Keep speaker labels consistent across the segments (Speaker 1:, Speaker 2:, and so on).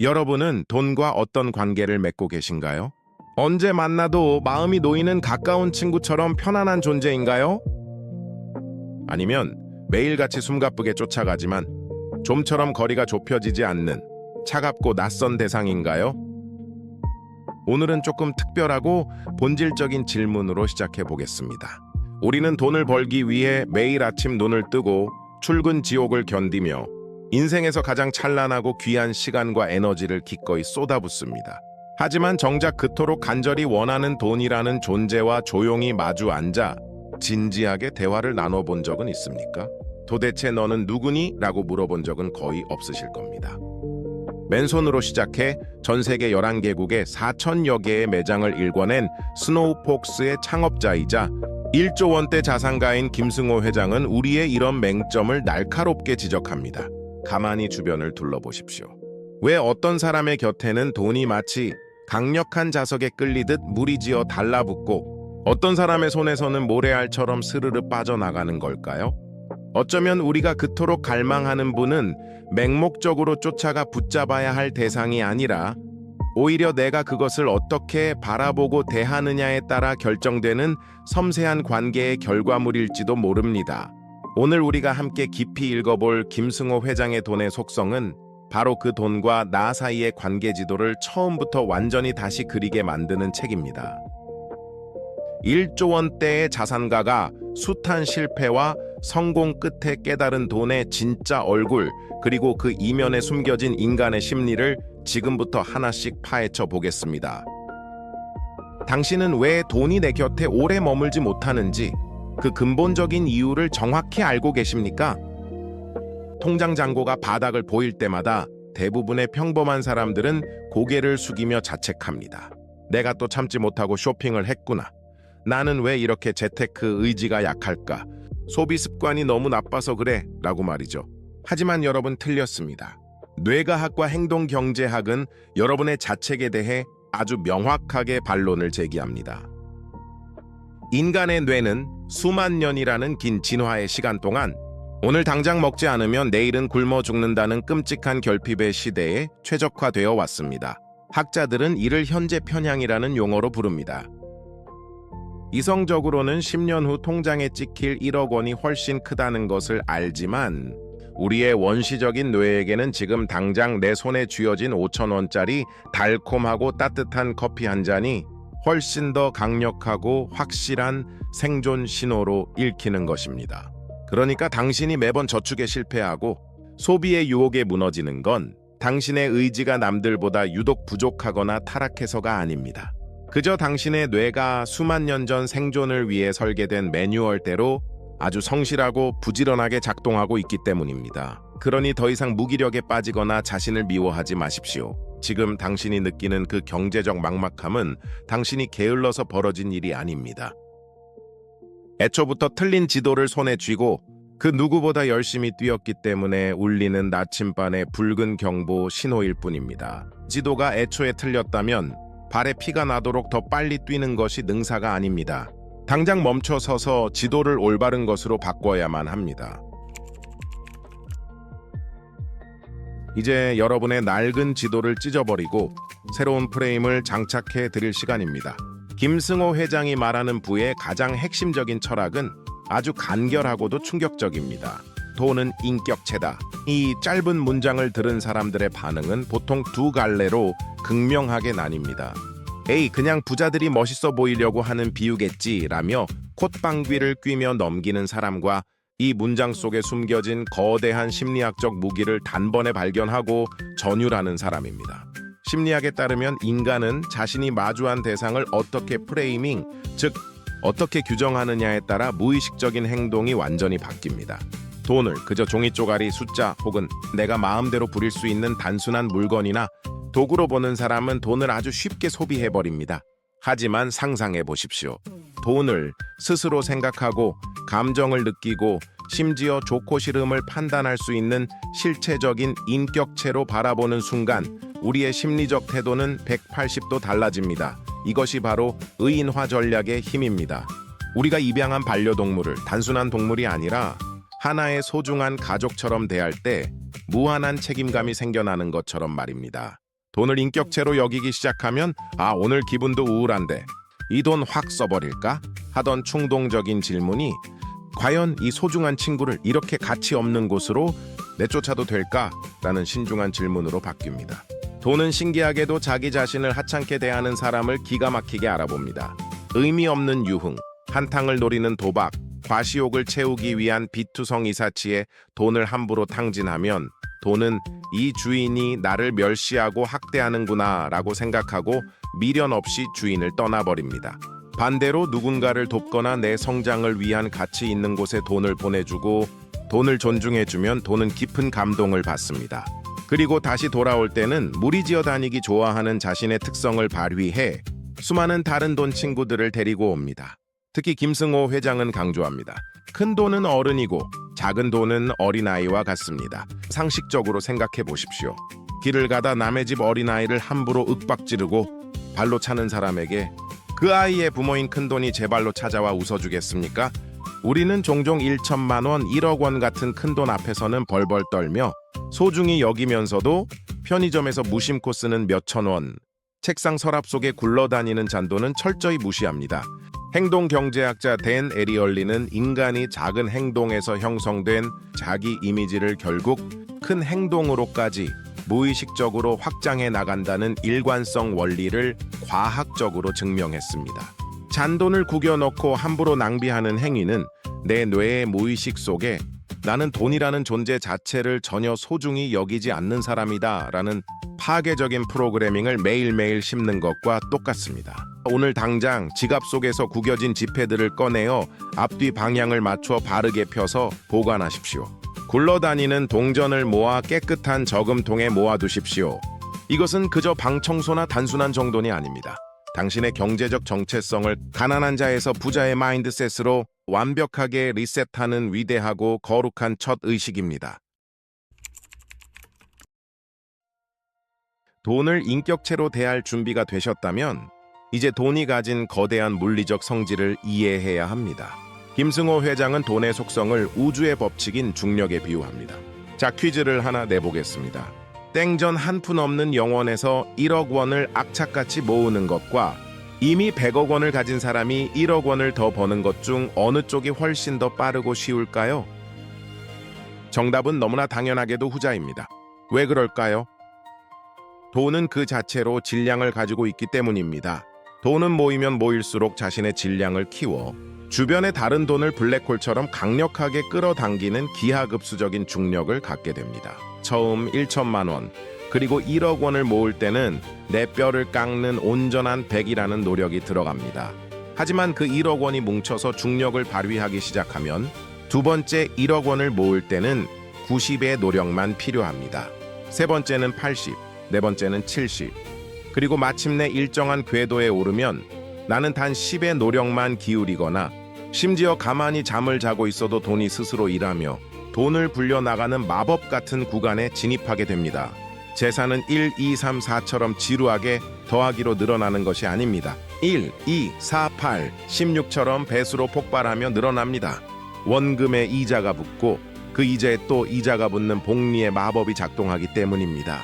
Speaker 1: 여러분은 돈과 어떤 관계를 맺고 계신가요? 언제 만나도 마음이 놓이는 가까운 친구처럼 편안한 존재인가요? 아니면 매일같이 숨가쁘게 쫓아가지만 좀처럼 거리가 좁혀지지 않는 차갑고 낯선 대상인가요? 오늘은 조금 특별하고 본질적인 질문으로 시작해 보겠습니다. 우리는 돈을 벌기 위해 매일 아침 눈을 뜨고 출근 지옥을 견디며 인생에서 가장 찬란하고 귀한 시간과 에너지를 기꺼이 쏟아붓습니다. 하지만 정작 그토록 간절히 원하는 돈이라는 존재와 조용히 마주 앉아 진지하게 대화를 나눠본 적은 있습니까? 도대체 너는 누구니? 라고 물어본 적은 거의 없으실 겁니다. 맨손으로 시작해 전 세계 11개국에 4천여 개의 매장을 일궈낸 스노우폭스의 창업자이자 1조 원대 자산가인 김승호 회장은 우리의 이런 맹점을 날카롭게 지적합니다. 가만히 주변을 둘러보십시오. 왜 어떤 사람의 곁에는 돈이 마치 강력한 자석에 끌리듯 무리지어 달라붙고 어떤 사람의 손에서는 모래알처럼 스르르 빠져나가는 걸까요? 어쩌면 우리가 그토록 갈망하는 분은 맹목적으로 쫓아가 붙잡아야 할 대상이 아니라 오히려 내가 그것을 어떻게 바라보고 대하느냐에 따라 결정되는 섬세한 관계의 결과물일지도 모릅니다. 오늘 우리가 함께 깊이 읽어볼 김승호 회장의 돈의 속성은 바로 그 돈과 나 사이의 관계 지도를 처음부터 완전히 다시 그리게 만드는 책입니다. 1조 원대의 자산가가 숱한 실패와 성공 끝에 깨달은 돈의 진짜 얼굴, 그리고 그 이면에 숨겨진 인간의 심리를 지금부터 하나씩 파헤쳐 보겠습니다. 당신은 왜 돈이 내 곁에 오래 머물지 못하는지 그 근본적인 이유를 정확히 알고 계십니까? 통장 잔고가 바닥을 보일 때마다 대부분의 평범한 사람들은 고개를 숙이며 자책합니다. 내가 또 참지 못하고 쇼핑을 했구나. 나는 왜 이렇게 재테크 의지가 약할까? 소비 습관이 너무 나빠서 그래 라고 말이죠. 하지만 여러분 틀렸습니다. 뇌과학과 행동경제학은 여러분의 자책에 대해 아주 명확하게 반론을 제기합니다. 인간의 뇌는 수만 년이라는 긴 진화의 시간 동안 오늘 당장 먹지 않으면 내일은 굶어 죽는다는 끔찍한 결핍의 시대에 최적화되어 왔습니다. 학자들은 이를 현재 편향이라는 용어로 부릅니다. 이성적으로는 10년 후 통장에 찍힐 1억 원이 훨씬 크다는 것을 알지만 우리의 원시적인 뇌에게는 지금 당장 내 손에 쥐어진 5천 원짜리 달콤하고 따뜻한 커피 한 잔이 훨씬 더 강력하고 확실한 생존 신호로 읽히는 것입니다. 그러니까 당신이 매번 저축에 실패하고 소비의 유혹에 무너지는 건 당신의 의지가 남들보다 유독 부족하거나 타락해서가 아닙니다. 그저 당신의 뇌가 수만 년 전 생존을 위해 설계된 매뉴얼대로 아주 성실하고 부지런하게 작동하고 있기 때문입니다. 그러니 더 이상 무기력에 빠지거나 자신을 미워하지 마십시오. 지금 당신이 느끼는 그 경제적 막막함은 당신이 게을러서 벌어진 일이 아닙니다. 애초부터 틀린 지도를 손에 쥐고 그 누구보다 열심히 뛰었기 때문에 울리는 나침반의 붉은 경보 신호일 뿐입니다. 지도가 애초에 틀렸다면 발에 피가 나도록 더 빨리 뛰는 것이 능사가 아닙니다. 당장 멈춰 서서 지도를 올바른 것으로 바꿔야만 합니다. 이제 여러분의 낡은 지도를 찢어버리고 새로운 프레임을 장착해 드릴 시간입니다. 김승호 회장이 말하는 부의 가장 핵심적인 철학은 아주 간결하고도 충격적입니다. 돈은 인격체다. 이 짧은 문장을 들은 사람들의 반응은 보통 두 갈래로 극명하게 나뉩니다. 에이, 그냥 부자들이 멋있어 보이려고 하는 비유겠지 라며 콧방귀를 뀌며 넘기는 사람과 이 문장 속에 숨겨진 거대한 심리학적 무기를 단번에 발견하고 전율하는 사람입니다. 심리학에 따르면 인간은 자신이 마주한 대상을 어떻게 프레이밍, 즉 어떻게 규정하느냐에 따라 무의식적인 행동이 완전히 바뀝니다. 돈을 그저 종이 쪼가리, 숫자 혹은 내가 마음대로 부릴 수 있는 단순한 물건이나 도구로 보는 사람은 돈을 아주 쉽게 소비해버립니다. 하지만 상상해 보십시오. 돈을 스스로 생각하고 감정을 느끼고 심지어 좋고 싫음을 판단할 수 있는 실체적인 인격체로 바라보는 순간 우리의 심리적 태도는 180도 달라집니다. 이것이 바로 의인화 전략의 힘입니다. 우리가 입양한 반려동물을 단순한 동물이 아니라 하나의 소중한 가족처럼 대할 때 무한한 책임감이 생겨나는 것처럼 말입니다. 돈을 인격체로 여기기 시작하면 오늘 기분도 우울한데 이 돈 확 써버릴까? 하던 충동적인 질문이 과연 이 소중한 친구를 이렇게 가치 없는 곳으로 내쫓아도 될까? 라는 신중한 질문으로 바뀝니다. 돈은 신기하게도 자기 자신을 하찮게 대하는 사람을 기가 막히게 알아봅니다. 의미 없는 유흥, 한탕을 노리는 도박, 과시욕을 채우기 위한 비투성 이사치에 돈을 함부로 탕진하면 돈은 이 주인이 나를 멸시하고 학대하는구나 라고 생각하고 미련 없이 주인을 떠나버립니다. 반대로 누군가를 돕거나 내 성장을 위한 가치 있는 곳에 돈을 보내주고 돈을 존중해주면 돈은 깊은 감동을 받습니다. 그리고 다시 돌아올 때는 무리지어 다니기 좋아하는 자신의 특성을 발휘해 수많은 다른 돈 친구들을 데리고 옵니다. 특히 김승호 회장은 강조합니다. 큰 돈은 어른이고 작은 돈은 어린아이와 같습니다. 상식적으로 생각해 보십시오. 길을 가다 남의 집 어린아이를 함부로 윽박지르고 발로 차는 사람에게 그 아이의 부모인 큰돈이 제 발로 찾아와 웃어주겠습니까? 우리는 종종 1천만 원, 1억 원 같은 큰돈 앞에서는 벌벌 떨며 소중히 여기면서도 편의점에서 무심코 쓰는 몇천 원, 책상 서랍 속에 굴러다니는 잔돈은 철저히 무시합니다. 행동경제학자 댄 에리얼리는 인간이 작은 행동에서 형성된 자기 이미지를 결국 큰 행동으로까지 무의식적으로 확장해 나간다는 일관성 원리를 과학적으로 증명했습니다. 잔돈을 구겨넣고 함부로 낭비하는 행위는 내 뇌의 무의식 속에 나는 돈이라는 존재 자체를 전혀 소중히 여기지 않는 사람이다 라는 파괴적인 프로그래밍을 매일매일 심는 것과 똑같습니다. 오늘 당장 지갑 속에서 구겨진 지폐들을 꺼내어 앞뒤 방향을 맞춰 바르게 펴서 보관하십시오. 굴러다니는 동전을 모아 깨끗한 저금통에 모아두십시오. 이것은 그저 방 청소나 단순한 정돈이 아닙니다. 당신의 경제적 정체성을 가난한 자에서 부자의 마인드셋으로 완벽하게 리셋하는 위대하고 거룩한 첫 의식입니다. 돈을 인격체로 대할 준비가 되셨다면 이제 돈이 가진 거대한 물리적 성질을 이해해야 합니다. 김승호 회장은 돈의 속성을 우주의 법칙인 중력에 비유합니다. 자, 퀴즈를 하나 내보겠습니다. 땡전 한 푼 없는 영원에서 1억 원을 악착같이 모으는 것과 이미 100억 원을 가진 사람이 1억 원을 더 버는 것 중 어느 쪽이 훨씬 더 빠르고 쉬울까요? 정답은 너무나 당연하게도 후자입니다. 왜 그럴까요? 돈은 그 자체로 질량을 가지고 있기 때문입니다. 돈은 모이면 모일수록 자신의 질량을 키워 주변의 다른 돈을 블랙홀처럼 강력하게 끌어당기는 기하급수적인 중력을 갖게 됩니다. 처음 1천만 원, 그리고 1억 원을 모을 때는 내 뼈를 깎는 온전한 100이라는 노력이 들어갑니다. 하지만 그 1억 원이 뭉쳐서 중력을 발휘하기 시작하면 두 번째 1억 원을 모을 때는 90의 노력만 필요합니다. 세 번째는 80, 네 번째는 70, 그리고 마침내 일정한 궤도에 오르면 나는 단 10의 노력만 기울이거나 심지어 가만히 잠을 자고 있어도 돈이 스스로 일하며 돈을 불려나가는 마법 같은 구간에 진입하게 됩니다. 재산은 1, 2, 3, 4처럼 지루하게 더하기로 늘어나는 것이 아닙니다. 1, 2, 4, 8, 16처럼 배수로 폭발하며 늘어납니다. 원금에 이자가 붙고 그 이자에 또 이자가 붙는 복리의 마법이 작동하기 때문입니다.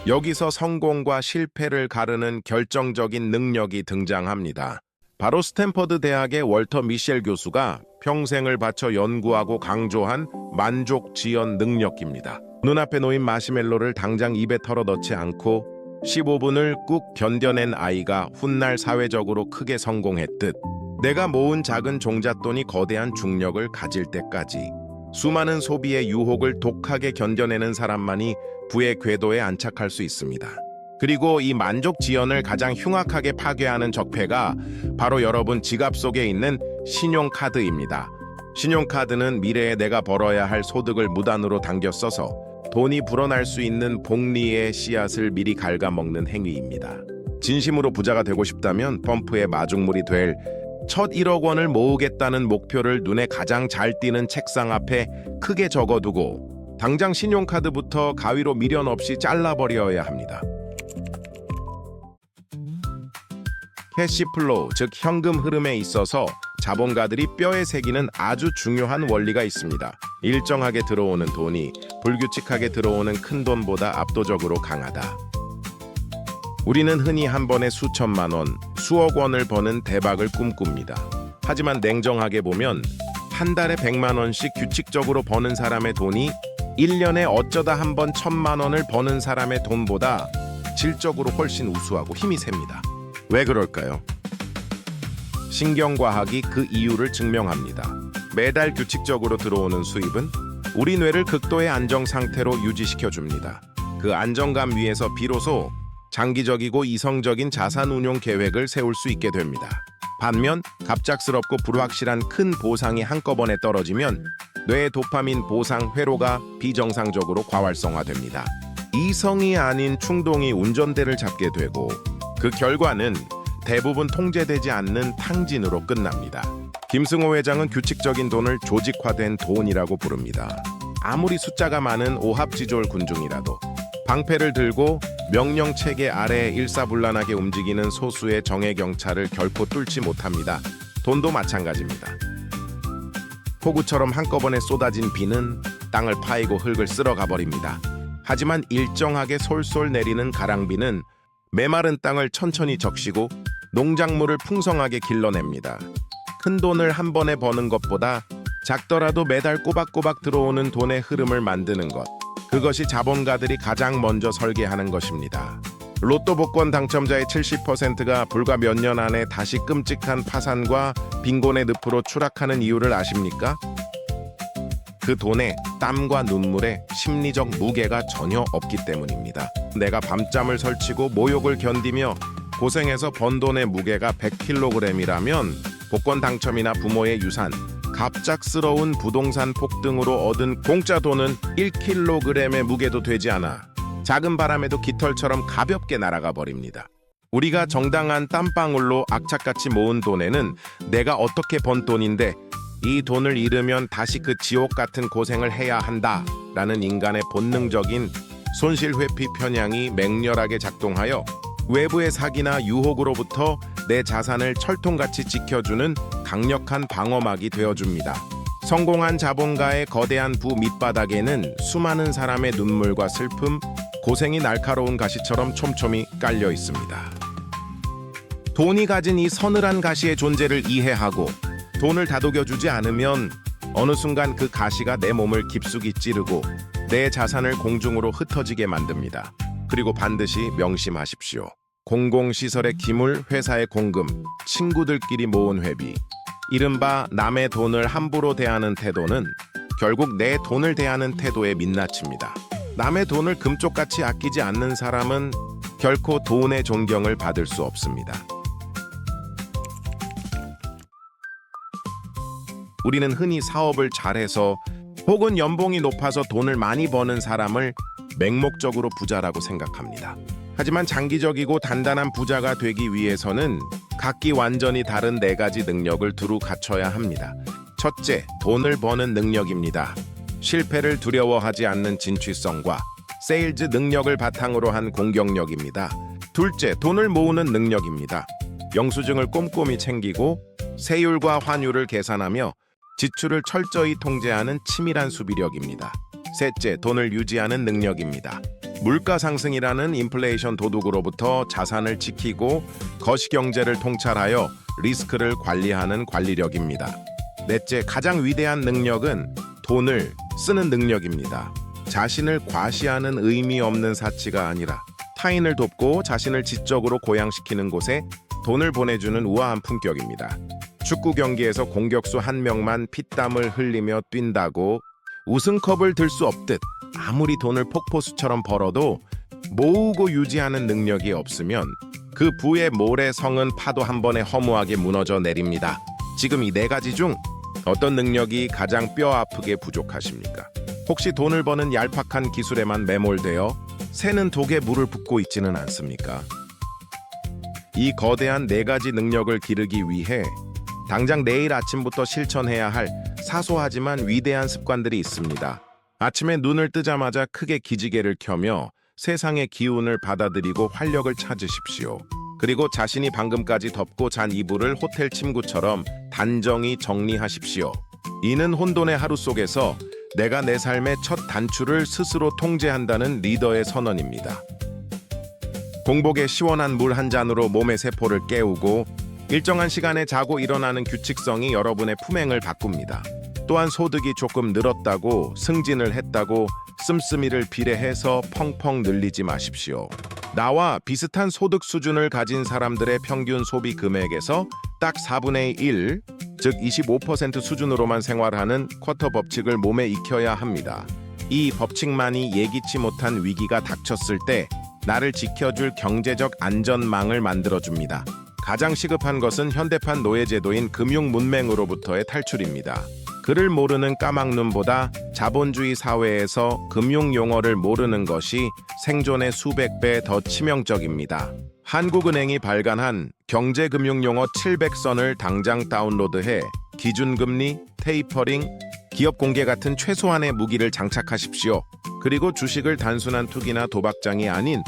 Speaker 1: 여기서 성공과 실패를 가르는 결정적인 능력이 등장합니다. 바로 스탠퍼드 대학의 월터 미셸 교수가 평생을 바쳐 연구하고 강조한 만족 지연 능력입니다. 눈앞에 놓인 마시멜로를 당장 입에 털어 넣지 않고 15분을 꾹 견뎌낸 아이가 훗날 사회적으로 크게 성공했듯 내가 모은 작은 종잣돈이 거대한 중력을 가질 때까지 수많은 소비의 유혹을 독하게 견뎌내는 사람만이 부의 궤도에 안착할 수 있습니다. 그리고 이 만족 지연을 가장 흉악하게 파괴하는 적폐가 바로 여러분 지갑 속에 있는 신용카드입니다. 신용카드는 미래에 내가 벌어야 할 소득을 무단으로 당겨 써서 돈이 불어날 수 있는 복리의 씨앗을 미리 갉아먹는 행위입니다. 진심으로 부자가 되고 싶다면 펌프의 마중물이 될 첫 1억 원을 모으겠다는 목표를 눈에 가장 잘 띄는 책상 앞에 크게 적어두고 당장 신용카드부터 가위로 미련 없이 잘라버려야 합니다. 캐시플로우, 즉 현금 흐름에 있어서 자본가들이 뼈에 새기는 아주 중요한 원리가 있습니다. 일정하게 들어오는 돈이 불규칙하게 들어오는 큰 돈보다 압도적으로 강하다. 우리는 흔히 한 번에 수천만 원, 수억 원을 버는 대박을 꿈꿉니다. 하지만 냉정하게 보면 한 달에 100만 원씩 규칙적으로 버는 사람의 돈이 1년에 어쩌다 한 번 1000만 원을 버는 사람의 돈보다 질적으로 훨씬 우수하고 힘이 셉니다. 왜 그럴까요? 신경과학이 그 이유를 증명합니다. 매달 규칙적으로 들어오는 수입은 우리 뇌를 극도의 안정 상태로 유지시켜줍니다. 그 안정감 위에서 비로소 장기적이고 이성적인 자산 운용 계획을 세울 수 있게 됩니다. 반면 갑작스럽고 불확실한 큰 보상이 한꺼번에 떨어지면 뇌의 도파민 보상 회로가 비정상적으로 과활성화됩니다. 이성이 아닌 충동이 운전대를 잡게 되고 그 결과는 대부분 통제되지 않는 탕진으로 끝납니다. 김승호 회장은 규칙적인 돈을 조직화된 돈이라고 부릅니다. 아무리 숫자가 많은 오합지졸 군중이라도 방패를 들고 명령 체계 아래에 일사불란하게 움직이는 소수의 정예 경찰을 결코 뚫지 못합니다. 돈도 마찬가지입니다. 폭우처럼 한꺼번에 쏟아진 비는 땅을 파이고 흙을 쓸어가 버립니다. 하지만 일정하게 솔솔 내리는 가랑비는 메마른 땅을 천천히 적시고 농작물을 풍성하게 길러냅니다. 큰 돈을 한 번에 버는 것보다 작더라도 매달 꼬박꼬박 들어오는 돈의 흐름을 만드는 것, 그것이 자본가들이 가장 먼저 설계하는 것입니다. 로또 복권 당첨자의 70%가 불과 몇 년 안에 다시 끔찍한 파산과 빈곤의 늪으로 추락하는 이유를 아십니까? 그 돈에 땀과 눈물에 심리적 무게가 전혀 없기 때문입니다. 내가 밤잠을 설치고 모욕을 견디며 고생해서 번 돈의 무게가 100kg이라면 복권 당첨이나 부모의 유산, 갑작스러운 부동산 폭등으로 얻은 공짜 돈은 1kg의 무게도 되지 않아 작은 바람에도 깃털처럼 가볍게 날아가 버립니다. 우리가 정당한 땀방울로 악착같이 모은 돈에는 내가 어떻게 번 돈인데 이 돈을 잃으면 다시 그 지옥 같은 고생을 해야 한다라는 인간의 본능적인 손실회피 편향이 맹렬하게 작동하여 외부의 사기나 유혹으로부터 내 자산을 철통같이 지켜주는 강력한 방어막이 되어줍니다. 성공한 자본가의 거대한 부 밑바닥에는 수많은 사람의 눈물과 슬픔, 고생이 날카로운 가시처럼 촘촘히 깔려 있습니다. 돈이 가진 이 서늘한 가시의 존재를 이해하고 돈을 다독여주지 않으면 어느 순간 그 가시가 내 몸을 깊숙이 찌르고 내 자산을 공중으로 흩어지게 만듭니다. 그리고 반드시 명심하십시오. 공공시설의 기물, 회사의 공금, 친구들끼리 모은 회비, 이른바 남의 돈을 함부로 대하는 태도는 결국 내 돈을 대하는 태도에 민낯입니다. 남의 돈을 금쪽같이 아끼지 않는 사람은 결코 돈의 존경을 받을 수 없습니다. 우리는 흔히 사업을 잘해서 혹은 연봉이 높아서 돈을 많이 버는 사람을 맹목적으로 부자라고 생각합니다. 하지만 장기적이고 단단한 부자가 되기 위해서는 각기 완전히 다른 4가지 능력을 두루 갖춰야 합니다. 첫째, 돈을 버는 능력입니다. 실패를 두려워하지 않는 진취성과 세일즈 능력을 바탕으로 한 공격력입니다. 둘째, 돈을 모으는 능력입니다. 영수증을 꼼꼼히 챙기고 세율과 환율을 계산하며 지출을 철저히 통제하는 치밀한 수비력입니다. 셋째, 돈을 유지하는 능력입니다. 물가 상승이라는 인플레이션 도둑으로부터 자산을 지키고 거시경제를 통찰하여 리스크를 관리하는 관리력입니다. 넷째, 가장 위대한 능력은 돈을 쓰는 능력입니다. 자신을 과시하는 의미 없는 사치가 아니라 타인을 돕고 자신을 지적으로 고양시키는 곳에 돈을 보내주는 우아한 품격입니다. 축구 경기에서 공격수 한 명만 피땀을 흘리며 뛴다고 우승컵을 들 수 없듯 아무리 돈을 폭포수처럼 벌어도 모으고 유지하는 능력이 없으면 그 부의 모래성은 파도 한 번에 허무하게 무너져 내립니다. 지금 이 4가지 중 어떤 능력이 가장 뼈아프게 부족하십니까? 혹시 돈을 버는 얄팍한 기술에만 매몰되어 새는 독에 물을 붓고 있지는 않습니까? 이 거대한 4가지 능력을 기르기 위해 당장 내일 아침부터 실천해야 할 사소하지만 위대한 습관들이 있습니다. 아침에 눈을 뜨자마자 크게 기지개를 켜며 세상의 기운을 받아들이고 활력을 찾으십시오. 그리고 자신이 방금까지 덮고 잔 이불을 호텔 침구처럼 단정히 정리하십시오. 이는 혼돈의 하루 속에서 내가 내 삶의 첫 단추를 스스로 통제한다는 리더의 선언입니다. 공복에 시원한 물 한 잔으로 몸의 세포를 깨우고 일정한 시간에 자고 일어나는 규칙성이 여러분의 품행을 바꿉니다. 또한 소득이 조금 늘었다고 승진을 했다고 씀씀이를 비례해서 펑펑 늘리지 마십시오. 나와 비슷한 소득 수준을 가진 사람들의 평균 소비 금액에서 딱 4분의 1, 즉 25% 수준으로만 생활하는 쿼터 법칙을 몸에 익혀야 합니다. 이 법칙만이 예기치 못한 위기가 닥쳤을 때 나를 지켜줄 경제적 안전망을 만들어줍니다. 가장 시급한 것은 현대판 노예제도인 금융문맹으로부터의 탈출입니다. 글을 모르는 까막눈보다 자본주의 사회에서 금융용어를 모르는 것이 생존의 수백 배 더 치명적입니다. 한국은행이 발간한 경제금융용어 700선을 당장 다운로드해 기준금리, 테이퍼링, 기업 공개 같은 최소한의 무기를 장착하십시오. 그리고 주식을 단순한 투기나 도박장이 아닌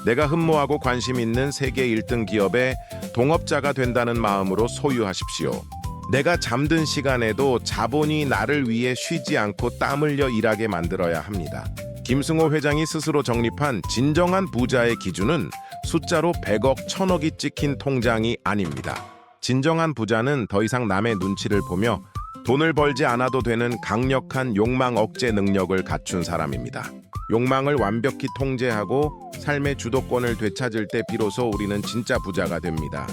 Speaker 1: 내가 흠모하고 관심 있는 세계 1등 기업의 동업자가 된다는 마음으로 소유하십시오. 내가 잠든 시간에도 자본이 나를 위해 쉬지 않고 땀 흘려 일하게 만들어야 합니다. 김승호 회장이 스스로 정립한 진정한 부자의 기준은 숫자로 100억, 1000억이 찍힌 통장이 아닙니다. 진정한 부자는 더 이상 남의 눈치를 보며 돈을 벌지 않아도 되는 강력한 욕망 억제 능력을 갖춘 사람입니다. 욕망을 완벽히 통제하고 삶의 주도권을 되찾을 때 비로소 우리는 진짜 부자가 됩니다.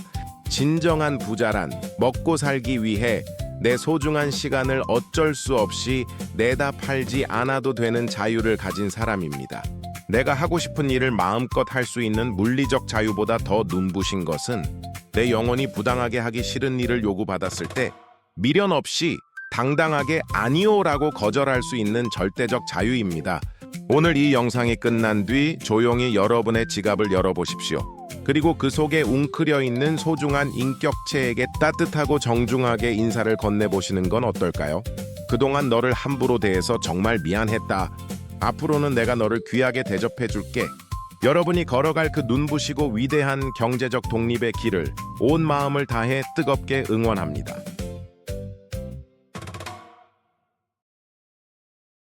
Speaker 1: 진정한 부자란 먹고 살기 위해 내 소중한 시간을 어쩔 수 없이 내다 팔지 않아도 되는 자유를 가진 사람입니다. 내가 하고 싶은 일을 마음껏 할 수 있는 물리적 자유보다 더 눈부신 것은 내 영혼이 부당하게 하기 싫은 일을 요구받았을 때 미련 없이 당당하게 아니오라고 거절할 수 있는 절대적 자유입니다. 오늘 이 영상이 끝난 뒤 조용히 여러분의 지갑을 열어보십시오. 그리고 그 속에 웅크려 있는 소중한 인격체에게 따뜻하고 정중하게 인사를 건네보시는 건 어떨까요? 그동안 너를 함부로 대해서 정말 미안했다. 앞으로는 내가 너를 귀하게 대접해줄게. 여러분이 걸어갈 그 눈부시고 위대한 경제적 독립의 길을 온 마음을 다해 뜨겁게 응원합니다.